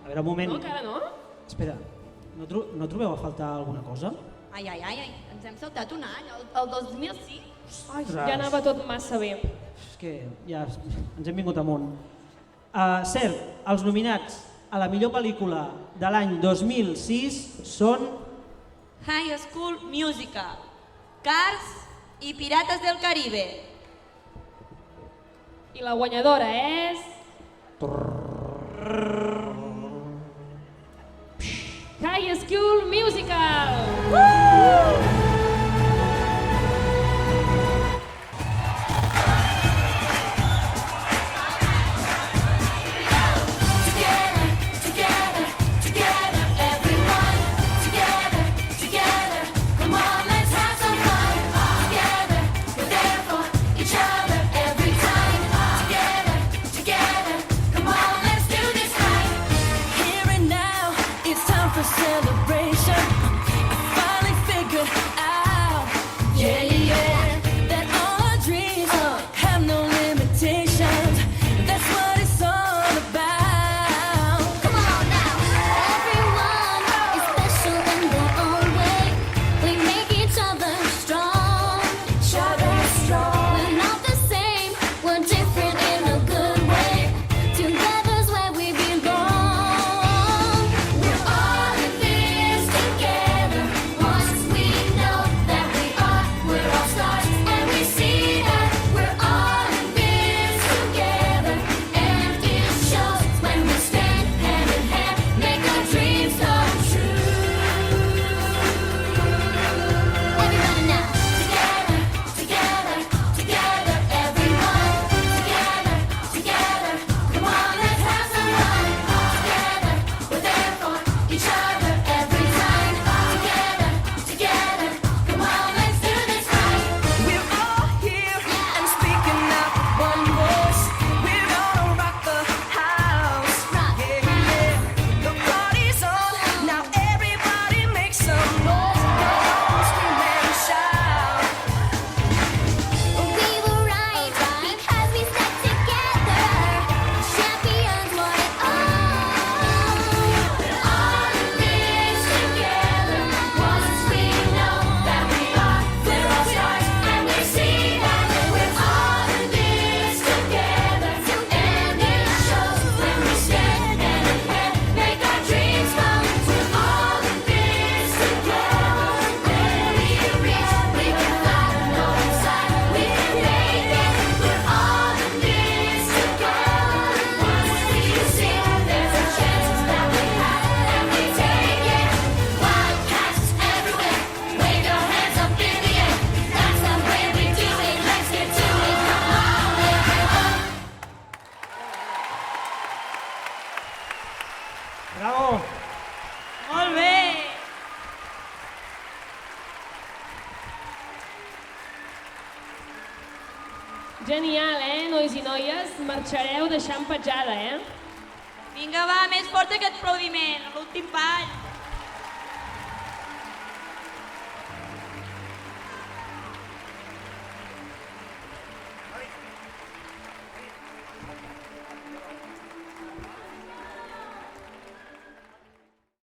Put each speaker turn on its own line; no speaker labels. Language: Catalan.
veure, un moment.
No, encara no?
Espera, no trobeu a faltar alguna cosa?
Ai, ens hem saltat un any, el 2006.
Ja anava tot massa bé.
És que ja ens hem vingut amunt. Cert, els nominats a la millor pel·lícula de l'any 2006 són
High School Musical, Cars i Pirates del Caribe.
I la guanyadora és... High School Musical!
Celebration, I finally figured out, that all our dreams have no limitations. That's what it's all about.
Come on now, everyone is special in their own way. We make each other strong. We're not the same, we're different in a good way. Together's where we belong.
Bravo!
Molt bé!
Genial, nois i noies? Marxareu deixant petjada,
Vinga, va, més fort aquest aplaudiment, l'últim ball.